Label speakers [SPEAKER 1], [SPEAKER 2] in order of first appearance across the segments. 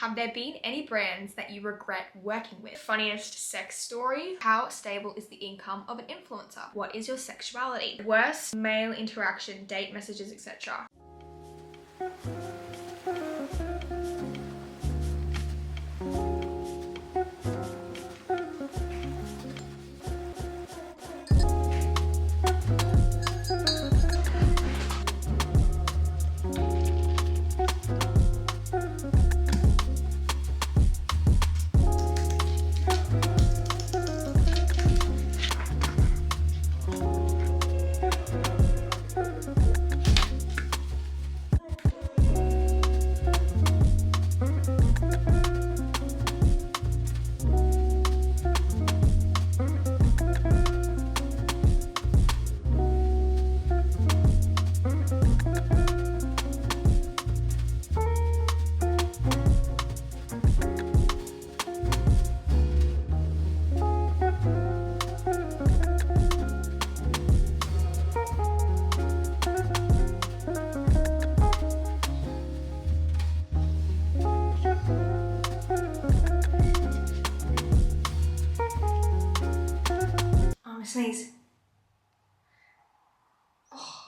[SPEAKER 1] Have there been any brands that you regret working with? Funniest sex story? How stable is the income of an influencer? What is your sexuality? Worst male interaction, date messages, etc. Sneeze. Oh.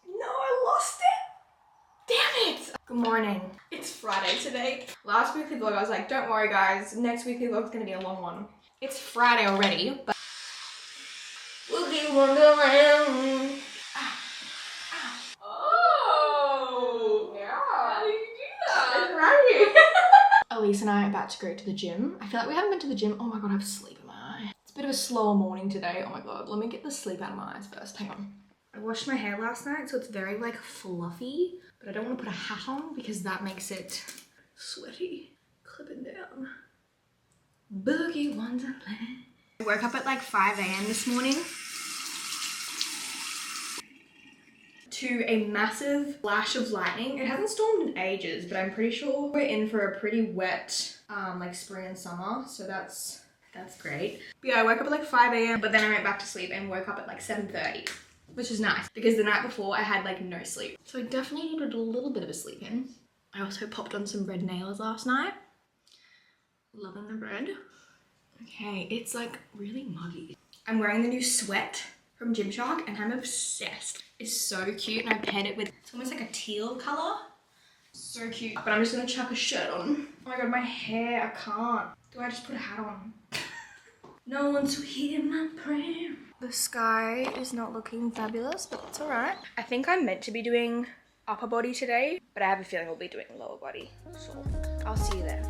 [SPEAKER 1] No, I lost it. Damn it. Good morning. It's Friday today. Last weekly vlog, I was like, don't worry guys, next weekly vlog is gonna be a long one. It's Friday already, but Woogie Wonderland. Oh, yeah. How did you do that? It's right here. Elise and I are about to go to the gym. I feel like we haven't been to the gym. Oh my god, I have sleep in my eye. It's a bit of a slower morning today. Oh my god, let me get the sleep out of my eyes first. Hang on. I washed my hair last night, so it's very like fluffy, but I don't want to put a hat on because that makes it sweaty. Clipping down. Boogie Wonderland. I woke up at like 5 AM this morning to a massive flash of lightning. It hasn't stormed in ages, but I'm pretty sure we're in for a pretty wet like spring and summer, so that's great. But yeah, I woke up at like 5 AM, but then I went back to sleep and woke up at like 7:30, which is nice because the night before I had like no sleep. So I definitely needed a little bit of a sleep in. I also popped on some red nails last night. Loving the red. Okay, it's like really muggy. I'm wearing the new sweat from Gymshark and I'm obsessed. It's so cute and I paired it with, it's almost like a teal color. So cute. But I'm just gonna chuck a shirt on. Oh my god, my hair, I can't. Do I just put a hat on? No one to hear my prayer. The sky is not looking fabulous, but it's all right. I think I'm meant to be doing upper body today, but I have a feeling we'll be doing lower body. So I'll see you there.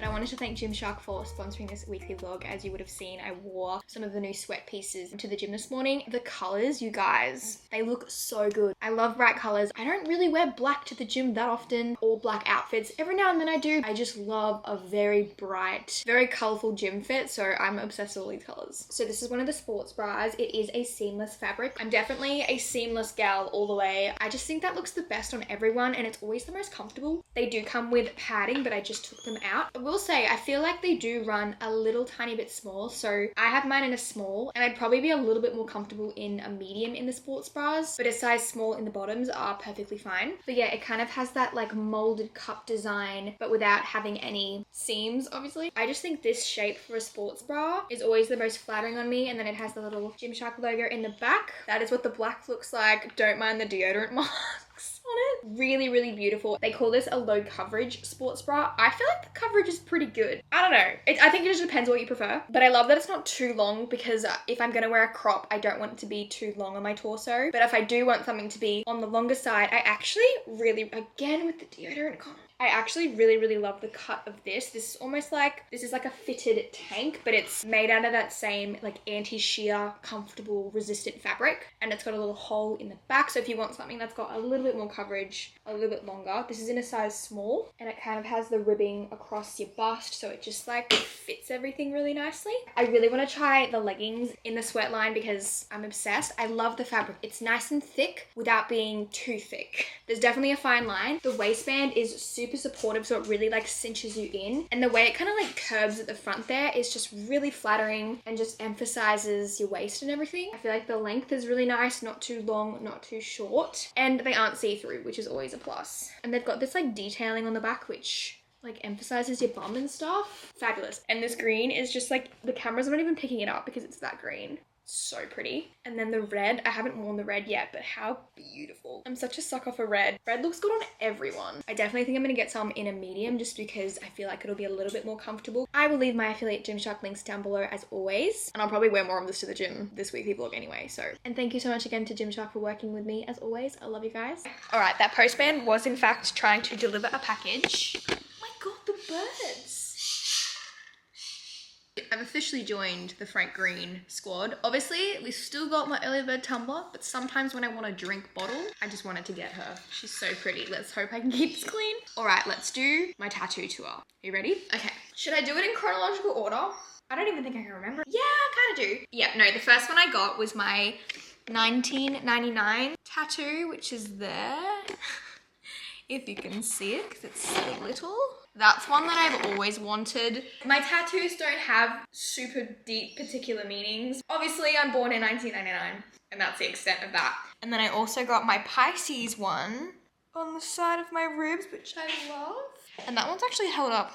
[SPEAKER 1] I wanted to thank Gymshark for sponsoring this weekly vlog. As you would have seen, I wore some of the new sweat pieces to the gym this morning. The colors, you guys, they look so good. I love bright colors. I don't really wear black to the gym that often, or black outfits. Every now and then I do. I just love a very bright, very colorful gym fit, so I'm obsessed with all these colors. So this is one of the sports bras. It is a seamless fabric. I'm definitely a seamless gal all the way. I just think that looks the best on everyone and it's always the most comfortable. They do come with padding, but I just took them out. I will say, I feel like they do run a little tiny bit small, so I have mine in a small and I'd probably be a little bit more comfortable in a medium in the sports bras, but a size small in the bottoms are perfectly fine. But yeah, it kind of has that like molded cup design, but without having any seams, obviously. I just think this shape for a sports bra is always the most flattering on me, and then it has the little Gymshark logo in the back. That is what the black looks like. Don't mind the deodorant marks. on it. Really, really beautiful. They call this a low coverage sports bra. I feel like the coverage is pretty good. I don't know. I think it just depends what you prefer. But I love that it's not too long because if I'm gonna wear a crop, I don't want it to be too long on my torso. But if I do want something to be on the longer side, I actually really, again with the deodorant, I actually really, really love the cut of this. This is like a fitted tank, but it's made out of that same like anti-shear, comfortable, resistant fabric. And it's got a little hole in the back. So if you want something that's got a little bit more coverage, a little bit longer, this is in a size small and it kind of has the ribbing across your bust. So it just like fits everything really nicely. I really want to try the leggings in the sweat line because I'm obsessed. I love the fabric. It's nice and thick without being too thick. There's definitely a fine line. The waistband is super supportive, so it really like cinches you in, and the way it kind of like curves at the front there is just really flattering and just emphasizes your waist and everything. I feel like the length is really nice, not too long, not too short, and they aren't see-through, which is always a plus. And they've got this like detailing on the back which like emphasizes your bum and stuff. Fabulous. And this green is just like, the camera's not even picking it up because it's that green. So pretty. And then the red, I haven't worn the red yet, but how beautiful. I'm such a sucker for red. Red looks good on everyone. I definitely think I'm gonna get some in a medium just because I feel like it'll be a little bit more comfortable. I will leave my affiliate Gymshark links down below as always. And I'll probably wear more of this to the gym this weekly vlog anyway, so. And thank you so much again to Gymshark for working with me as always. I love you guys. All right, that postman was in fact trying to deliver a package. Oh my God, the birds. I've officially joined the Frank Green squad. Obviously, we've still got my early bird tumbler, but sometimes when I want a drink bottle, I just wanted to get her. She's so pretty. Let's hope I can keep this clean. All right, let's do my tattoo tour. Are you ready? Okay. Should I do it in chronological order? I don't even think I can remember. Yeah, I kind of do. Yeah, no, the first one I got was my 1999 tattoo, which is there. If you can see it, because it's so little. That's one that I've always wanted. My tattoos don't have super deep particular meanings. Obviously, I'm born in 1999, and that's the extent of that. And then I also got my Pisces one on the side of my ribs, which I love. And that one's actually held up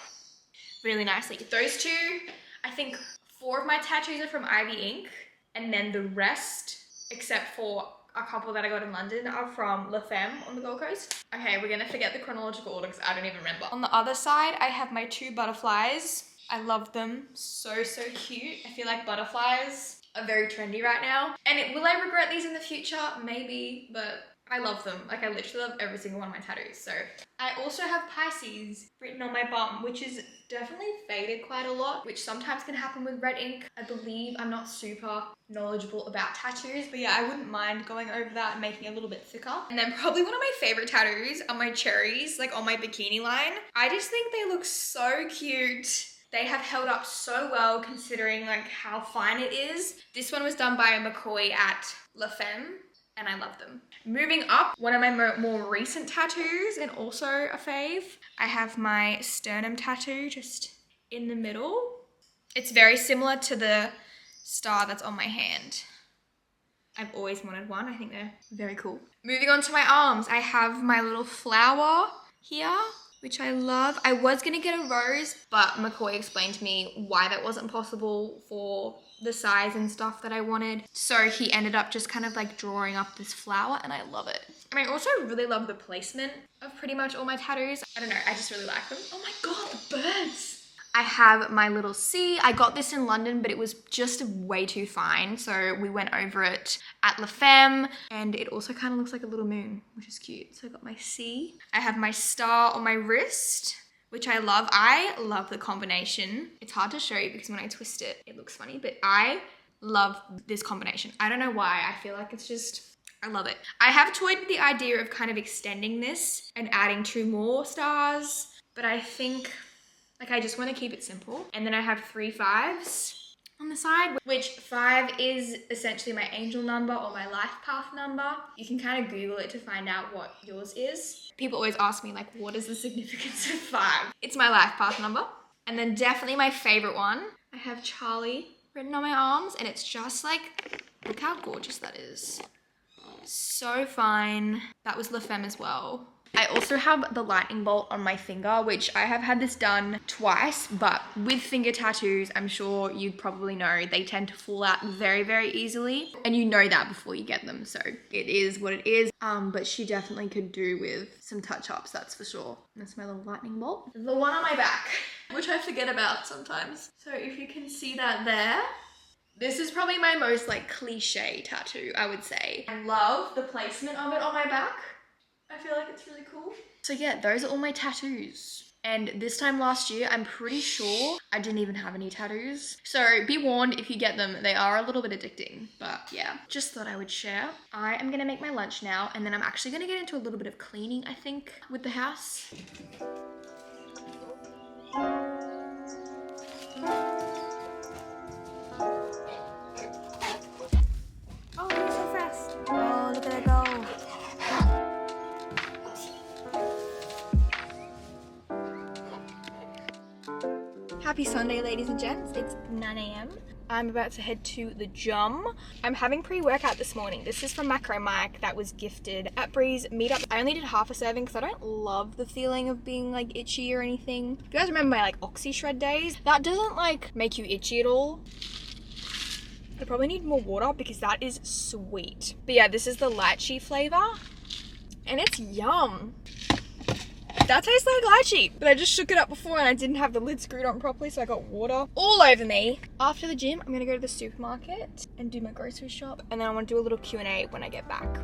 [SPEAKER 1] really nicely. Those two, I think 4 of my tattoos are from Ivy Ink, and then the rest, except for a couple that I got in London, are from La Femme on the Gold Coast. Okay, we're gonna forget the chronological order because I don't even remember. On the other side, I have my 2 butterflies. I love them. So, so cute. I feel like butterflies are very trendy right now. And will I regret these in the future? Maybe, but I love them. Like, I literally love every single one of my tattoos. So I also have Pisces written on my bum, which is definitely faded quite a lot, which sometimes can happen with red ink. I believe I'm not super knowledgeable about tattoos, but yeah, I wouldn't mind going over that and making it a little bit thicker. And then probably one of my favorite tattoos are my cherries, like on my bikini line. I just think they look so cute. They have held up so well considering like how fine it is. This one was done by a McCoy at La Femme, and I love them. Moving up, one of my more recent tattoos and also a fave, I have my sternum tattoo just in the middle. It's very similar to the star that's on my hand. I've always wanted one. I think they're very cool. Moving on to my arms, I have my little flower here, which I love. I was gonna get a rose, but McCoy explained to me why that wasn't possible for the size and stuff that I wanted. So he ended up just kind of like drawing up this flower, and I love it. And I also really love the placement of pretty much all my tattoos. I don't know, I just really like them. Oh my God, the birds. I have my little C. I got this in London, but it was just way too fine. So we went over it at La Femme, and it also kind of looks like a little moon, which is cute. So I got my C. I have my star on my wrist, which I love. I love the combination. It's hard to show you because when I twist it, it looks funny, but I love this combination. I don't know why. I feel like it's just, I love it. I have toyed with the idea of kind of extending this and adding 2 more stars, but I think, like, I just want to keep it simple. And then I have 3 5s on the side, which 5 is essentially my angel number or my life path number. You can kind of Google it to find out what yours is. People always ask me, like, what is the significance of 5? It's my life path number. And then definitely my favorite one, I have Charlie written on my arms, and it's just like, look how gorgeous that is. So fine. That was La Femme as well. I also have the lightning bolt on my finger, which I have had this done twice, but with finger tattoos, I'm sure you probably know they tend to fall out very, very easily. And you know that before you get them, so it is what it is. But she definitely could do with some touch-ups, that's for sure. That's my little lightning bolt. The one on my back, which I forget about sometimes. So if you can see that there, this is probably my most like cliche tattoo, I would say. I love the placement of it on my back. I feel like it's really cool. So yeah, those are all my tattoos. And this time last year, I'm pretty sure I didn't even have any tattoos. So be warned, if you get them, they are a little bit addicting. But yeah, just thought I would share. I am gonna make my lunch now, and then I'm actually gonna get into a little bit of cleaning, I think, with the house.
[SPEAKER 2] Oh, you're so fast. Oh, look at her go.
[SPEAKER 1] Happy Sunday, ladies and gents. It's 9 AM. I'm about to head to the gym. I'm having pre-workout this morning. This is from Macro Mike that was gifted at Bree's meetup. I only did half a serving because I don't love the feeling of being like itchy or anything. If you guys remember my like Oxy Shred days, that doesn't like make you itchy at all. I probably need more water because that is sweet. But yeah, this is the lychee flavor and it's yum. That tastes like lychee, but I just shook it up before and I didn't have the lid screwed on properly, so I got water all over me. After the gym, I'm gonna go to the supermarket and do my grocery shop, and then I want to do a little Q&A when I get back.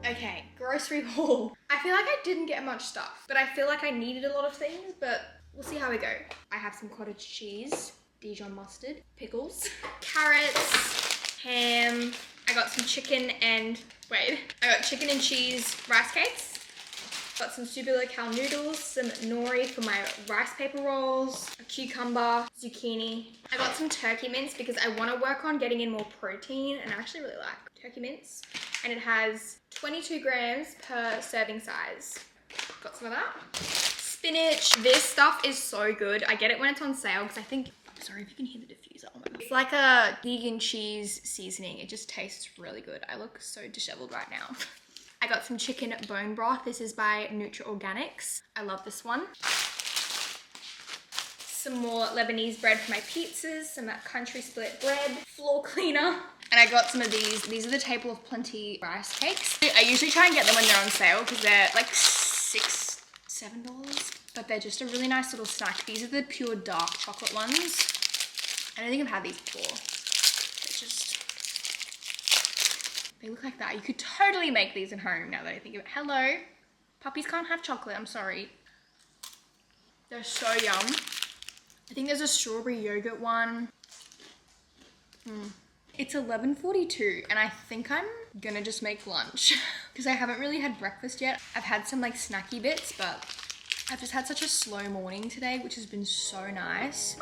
[SPEAKER 1] Okay, grocery haul. I feel like I didn't get much stuff, but I feel like I needed a lot of things, but we'll see how we go. I have some cottage cheese, Dijon mustard, pickles, carrots, ham. I got some chicken and, I got chicken and cheese rice cakes. Got some super local noodles, some nori for my rice paper rolls, a cucumber, zucchini. I got some turkey mince because I want to work on getting in more protein, and I actually really like turkey mince. And it has 22 grams per serving size. Got some of that. Spinach. This stuff is so good. I get it when it's on sale because I think, sorry if you can hear the diffuser. Oh my God. It's like a vegan cheese seasoning. It just tastes really good. I look so disheveled right now. I got some chicken bone broth. This is by Organics. I love this one. Some more Lebanese bread for my pizzas, some country split bread, floor cleaner. And I got some of these. These are the Table of Plenty rice cakes. I usually try and get them when they're on sale because they're like $6, $7. But they're just a really nice little snack. These are the pure dark chocolate ones. I don't think I've had these before. They look like that. You could totally make these at home now that I think of it. Hello. Puppies can't have chocolate. I'm sorry. They're so yum. I think there's a strawberry yogurt one. It's 11:42 and I think I'm gonna just make lunch because I haven't really had breakfast yet. I've had some like snacky bits, but I've just had such a slow morning today, which has been so nice.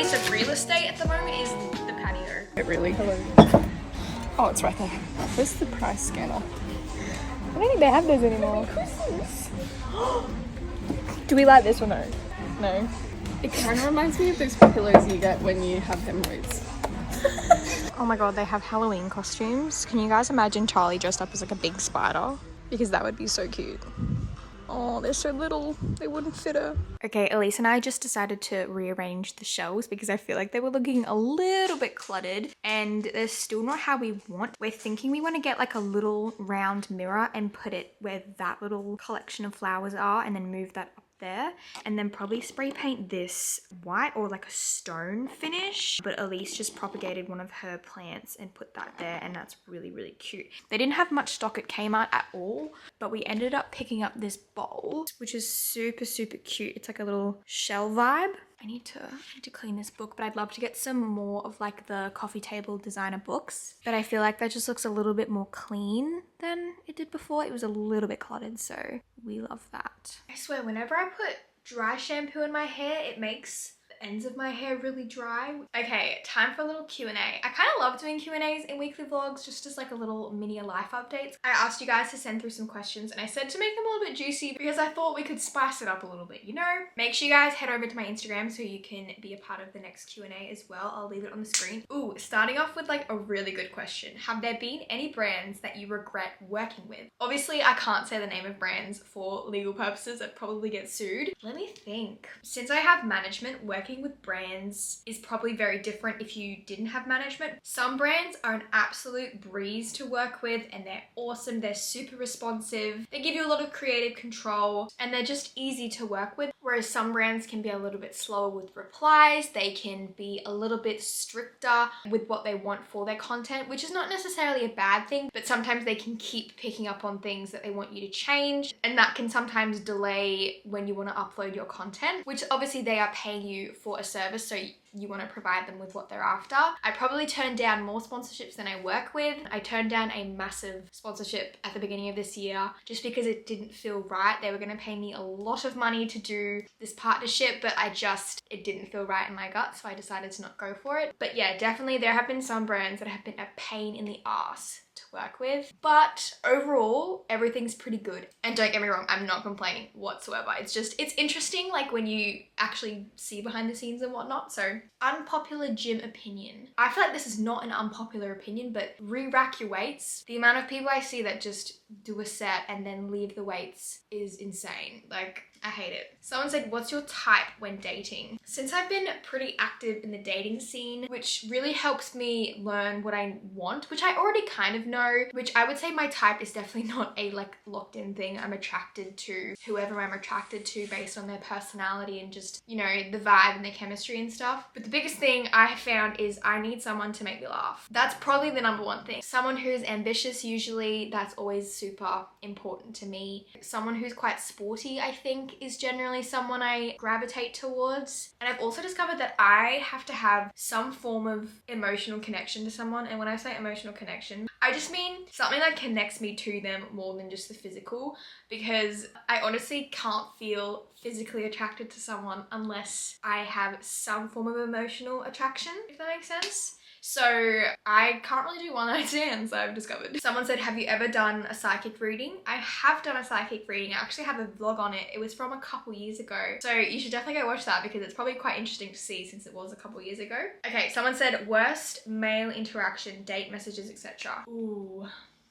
[SPEAKER 1] place of real estate at the moment is the patio.
[SPEAKER 3] It really? Hello. Oh, it's right there. Where's the price scanner? I don't think they have those anymore. Christmas. Do we like this or no? No. It kind of reminds me of those pillows you get when you have hemorrhoids. Oh my god, they have Halloween costumes. Can you guys imagine Charlie dressed up as like a big spider? Because that would be so cute. Oh, they're so little. They wouldn't fit her. Okay, Elise and I just decided to rearrange the shelves because I feel like they were looking a little bit cluttered and they're still not how we want. We're thinking we want to get like a little round mirror and put it where that little collection of flowers are and then move that up there, and then probably spray paint this white or like a stone finish. But Elise just propagated one of her plants and put that there, and that's really, really cute. They didn't have much stock at Kmart at all, but we ended up picking up this bowl, which is super, super cute. It's like a little shell vibe. I need to clean this book, but I'd love to get some more of like the coffee table designer books. But I feel like that just looks a little bit more clean than it did before. It was a little bit cluttered, so we love that. I swear, whenever I put dry shampoo in my hair, it makes the ends of my hair really dry. Okay, time for a little Q&A. I kind of love doing Q&As in weekly vlogs, just as like a little mini life updates. I asked you guys to send through some questions and I said to make them a little bit juicy because I thought we could spice it up a little bit, you know? Make sure you guys head over to my Instagram so you can be a part of the next Q&A as well. I'll leave it on the screen. Ooh, starting off with like a really good question. Have there been any brands that you regret working with? Obviously, I can't say the name of brands for legal purposes. I'd probably get sued. Let me think. Since I have management, working with brands is probably very different if you didn't have management. Some brands are an absolute breeze to work with and they're awesome. They're super responsive. They give you a lot of creative control and they're just easy to work with. Whereas some brands can be a little bit slower with replies. They can be a little bit stricter with what they want for their content, which is not necessarily a bad thing, but sometimes they can keep picking up on things that they want you to change. And that can sometimes delay when you want to upload your content, which obviously they are paying you for a service, so you want to provide them with what they're after. I probably turned down more sponsorships than I work with. I turned down a massive sponsorship at the beginning of this year just because it didn't feel right. They were going to pay me a lot of money to do this partnership, but it didn't feel right in my gut, so I decided to not go for it. But yeah, definitely there have been some brands that have been a pain in the ass to work with, but overall everything's pretty good. And don't get me wrong, I'm not complaining whatsoever. It's interesting like when you actually see behind the scenes and whatnot. So unpopular gym opinion. I feel like this is not an unpopular opinion, but re-rack your weights. The amount of people I see that just do a set and then leave the weights is insane. Like, I hate it. Someone said, what's your type when dating? Since I've been pretty active in the dating scene, which really helps me learn what I want, which I already kind of know, which I would say my type is definitely not a like locked in thing. I'm attracted to whoever I'm attracted to based on their personality and just, you know, the vibe and the chemistry and stuff. But the biggest thing I have found is I need someone to make me laugh. That's probably the number one thing. Someone who's ambitious, usually, that's always super important to me. Someone who's quite sporty, I think, is generally someone I gravitate towards. And I've also discovered that I have to have some form of emotional connection to someone. And when I say emotional connection, I just mean something that connects me to them more than just the physical, because I honestly can't feel physically attracted to someone unless I have some form of emotional attraction, if that makes sense. So I can't really do one-night stands, I've discovered. Someone said, have you ever done a psychic reading? I have done a psychic reading. I actually have a vlog on it. It was from a couple years ago. So you should definitely go watch that because it's probably quite interesting to see since it was a couple years ago. Okay, someone said, worst male interaction, date messages, etc. Ooh.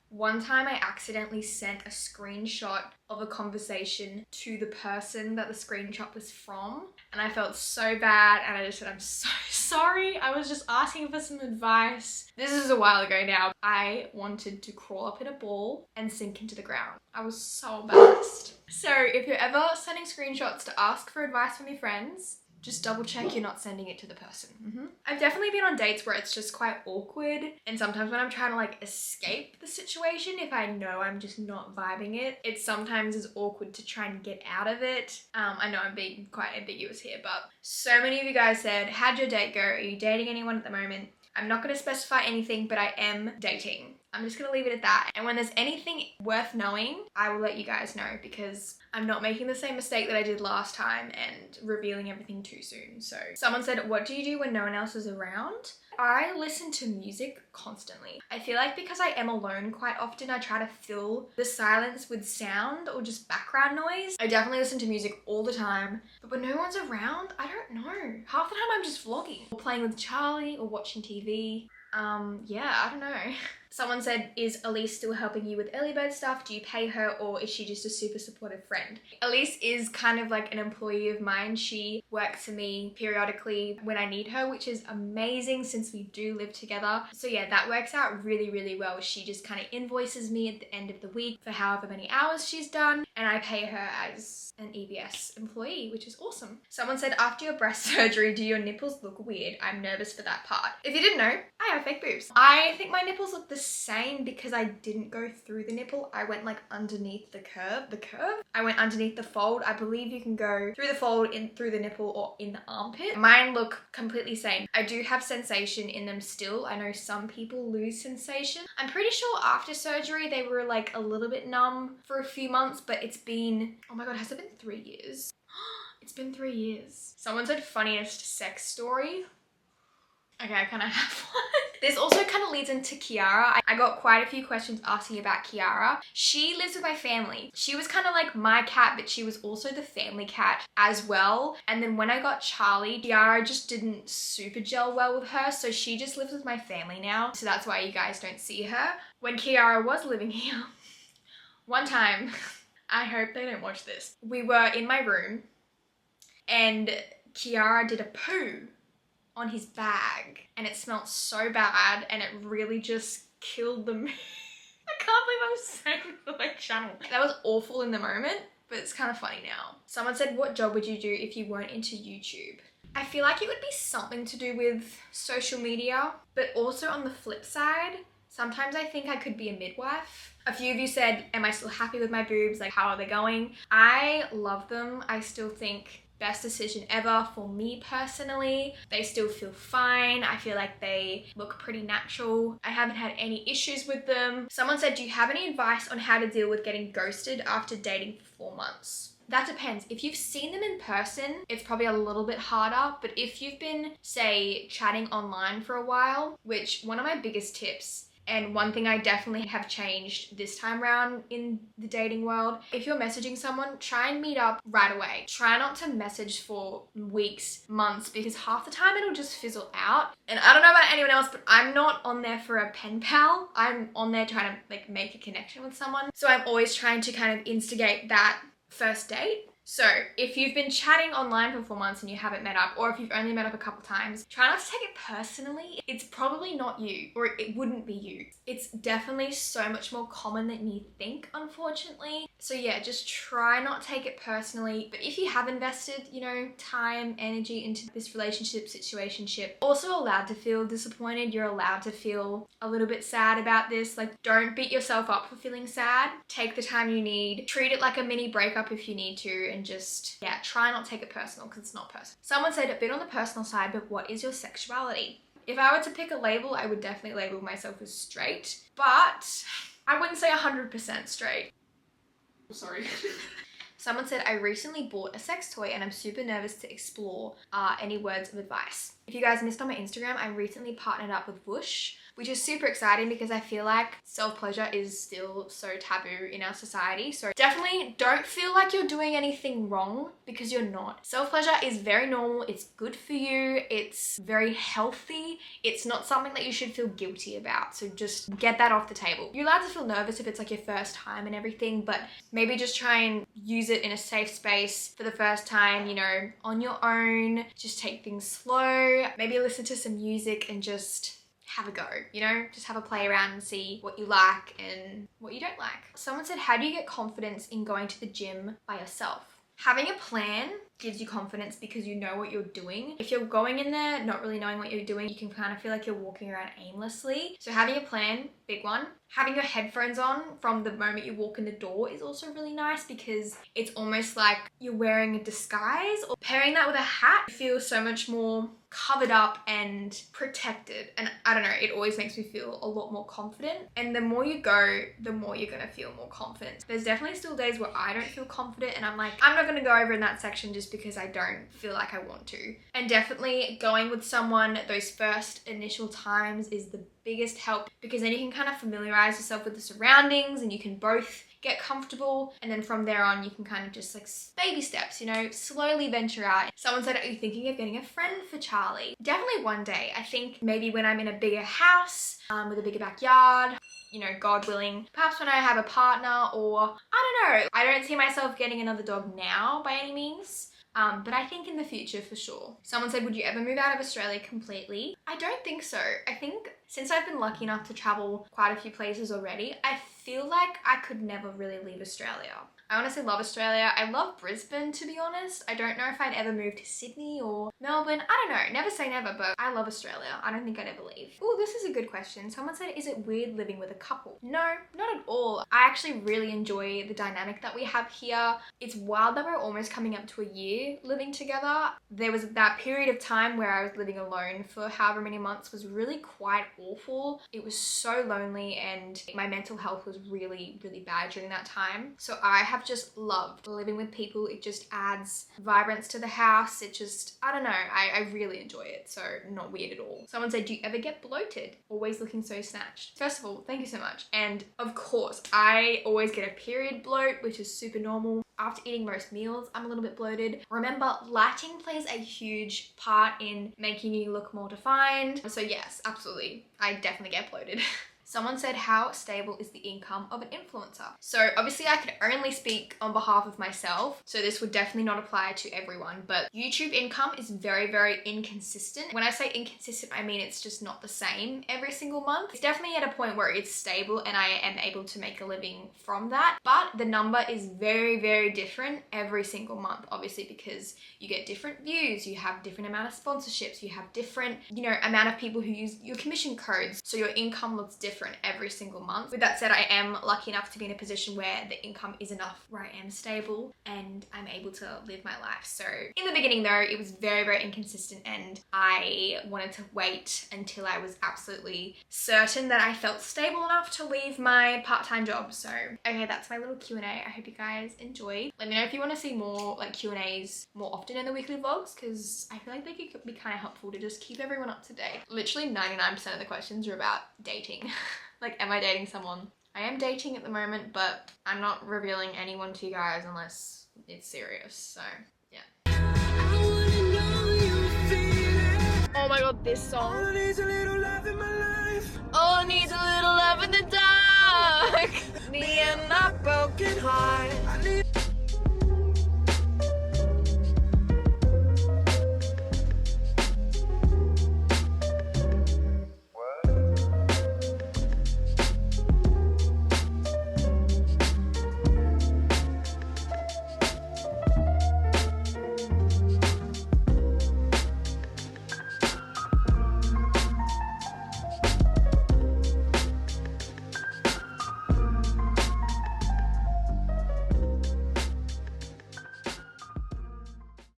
[SPEAKER 3] One time I accidentally sent a screenshot of a conversation to the person that the screenshot was from, and I felt so bad and I just said, I'm so sorry. I was just asking for some advice. This is a while ago now. I wanted to crawl up in a ball and sink into the ground. I was so embarrassed. So if you're ever sending screenshots to ask for advice from your friends, just double check you're not sending it to the person. I've definitely been on dates where it's just quite awkward, and sometimes when I'm trying to like escape the situation, if I know I'm just not vibing it, it sometimes is awkward to try and get out of it. I know I'm being quite ambiguous here, but so many of you guys said, how'd your date go? Are you dating anyone at the moment? I'm not going to specify anything, but I am dating.
[SPEAKER 1] I'm just gonna leave it at that. And when there's anything worth knowing, I will let you guys know, because I'm not making the same mistake that I did last time and revealing everything too soon. So someone said, what do you do when no one else is around? I listen to music constantly. I feel like because I am alone quite often, I try to fill the silence with sound or just background noise. I definitely listen to music all the time, but when no one's around, I don't know. Half the time I'm just vlogging or playing with Charlie or watching TV. Yeah, I don't know. Someone said, is Elise still helping you with early bird stuff? Do you pay her, or is she just a super supportive friend? Elise is kind of like an employee of mine. She works for me periodically when I need her, which is amazing since we do live together. So yeah, that works out really, really well. She just kind of invoices me at the end of the week for however many hours she's done, and I pay her as an EBS employee, which is awesome. Someone said, after your breast surgery, do your nipples look weird? I'm nervous for that part. If you didn't know, I have fake boobs. I think my nipples look the same because I didn't go through the nipple. I went like underneath the curve. I went underneath the fold. I believe you can go through the fold, in through the nipple, or in the armpit. Mine look completely same. I do have sensation in them still. I know some people lose sensation. I'm pretty sure after surgery they were like a little bit numb for a few months, but it's been, oh my god, has it been 3 years? It's been 3 years. Someone said funniest sex story. Okay, I kind of have one. This also kind of leads into Kiara. I got quite a few questions asking about Kiara. She lives with my family. She was kind of like my cat, but she was also the family cat as well. And then when I got Charlie, Kiara just didn't super gel well with her, so she just lives with my family now. So that's why you guys don't see her. When Kiara was living here, one time, I hope they don't watch this, we were in my room and Kiara did a poo on his bag, and it smelled so bad, and it really just killed the mood. I can't believe I'm saying the like channel. That was awful in the moment, but it's kind of funny now. Someone said, what job would you do if you weren't into YouTube? I feel like it would be something to do with social media, but also on the flip side, sometimes I think I could be a midwife. A few of you said, am I still happy with my boobs? Like, how are they going? I love them. I still think best decision ever for me personally. They still feel fine. I feel like they look pretty natural. I haven't had any issues with them. Someone said, do you have any advice on how to deal with getting ghosted after dating for 4 months? That depends. If you've seen them in person, it's probably a little bit harder, but if you've been, say, chatting online for a while, which one of my biggest tips, and one thing I definitely have changed this time around in the dating world, if you're messaging someone, try and meet up right away. Try not to message for weeks, months, because half the time it'll just fizzle out. And I don't know about anyone else, but I'm not on there for a pen pal. I'm on there trying to like make a connection with someone. So I'm always trying to kind of instigate that first date. So if you've been chatting online for 4 months and you haven't met up, or if you've only met up a couple times, try not to take it personally. It's probably not you, or it wouldn't be you. It's definitely so much more common than you think, unfortunately. So yeah, just try not to take it personally. But if you have invested, you know, time, energy into this relationship, situationship, also allowed to feel disappointed. You're allowed to feel a little bit sad about this. Like, don't beat yourself up for feeling sad. Take the time you need. Treat it like a mini breakup if you need to, and just, yeah, try not to take it personal, because it's not personal. Someone said, a bit on the personal side, but what is your sexuality? If I were to pick a label, I would definitely label myself as straight, but I wouldn't say 100% straight. Sorry. Someone said, I recently bought a sex toy and I'm super nervous to explore. Any words of advice? If you guys missed on my Instagram, I recently partnered up with Whoosh, which is super exciting because I feel like self-pleasure is still so taboo in our society. So definitely don't feel like you're doing anything wrong, because you're not. Self-pleasure is very normal. It's good for you. It's very healthy. It's not something that you should feel guilty about. So just get that off the table. You're allowed to feel nervous if it's like your first time and everything, but maybe just try and use it in a safe space for the first time, you know, on your own. Just take things slow. Maybe listen to some music and just have a go, you know, just have a play around and see what you like and what you don't like. Someone said, how do you get confidence in going to the gym by yourself? Having a plan gives you confidence because you know what you're doing. If you're going in there not really knowing what you're doing, you can kind of feel like you're walking around aimlessly. So having a plan, big one. Having your headphones on from the moment you walk in the door is also really nice because it's almost like you're wearing a disguise, or pairing that with a hat, you feel so much more covered up and protected. And I don't know, it always makes me feel a lot more confident. And the more you go, the more you're gonna feel more confident. There's definitely still days where I don't feel confident and I'm like, I'm not gonna go over in that section just because I don't feel like I want to. And definitely going with someone those first initial times is the biggest help, because then you can kind of familiarize yourself with the surroundings and you can both get comfortable, and then from there on you can kind of just like baby steps, you know, slowly venture out. Someone said, are you thinking of getting a friend for Charlie? Definitely one day. I think maybe when I'm in a bigger house with a bigger backyard, you know, God willing, perhaps when I have a partner, or I don't know. I don't see myself getting another dog now by any means. But I think in the future for sure. Someone said, would you ever move out of Australia completely? I don't think so. I think since I've been lucky enough to travel quite a few places already, I feel like I could never really leave Australia. I honestly love Australia. I love Brisbane, to be honest. I don't know if I'd ever move to Sydney or Melbourne. I don't know. Never say never, but I love Australia. I don't think I'd ever leave. Oh, this is a good question. Someone said, is it weird living with a couple? No, not at all. I actually really enjoy the dynamic that we have here. It's wild that we're almost coming up to a year living together. There was that period of time where I was living alone for however many months, was really quite awful. It was so lonely and my mental health was really, really bad during that time. So I have just loved living with people. It just adds vibrance to the house. It just, I don't know, I really enjoy it. So not weird at all. Someone said, do you ever get bloated? Always looking so snatched. First of all, thank you so much. And of course, I always get a period bloat, which is super normal. After eating most meals, I'm a little bit bloated. Remember, lighting plays a huge part in making you look more defined. So yes, absolutely. I definitely get bloated. Someone said, how stable is the income of an influencer? So obviously I can only speak on behalf of myself, so this would definitely not apply to everyone, but YouTube income is very, very inconsistent. When I say inconsistent, I mean it's just not the same every single month. It's definitely at a point where it's stable and I am able to make a living from that, but the number is very, very different every single month, obviously, because you get different views, you have different amount of sponsorships, you have different, you know, amount of people who use your commission codes, so your income looks different every single month. With that said, I am lucky enough to be in a position where the income is enough where I am stable and I'm able to live my life. So in the beginning though, it was very, very inconsistent and I wanted to wait until I was absolutely certain that I felt stable enough to leave my part-time job. So okay, that's my little Q&A. I hope you guys enjoyed. Let me know if you want to see more like Q&As more often in the weekly vlogs, because I feel like they could be kind of helpful to just keep everyone up to date. Literally 99% of the questions are about dating. Like, am I dating someone? I am dating at the moment, but I'm not revealing anyone to you guys unless it's serious, so yeah. Oh my god, this song. All needs a little love in my life. All needs a little love in the dark. Me and my broken heart.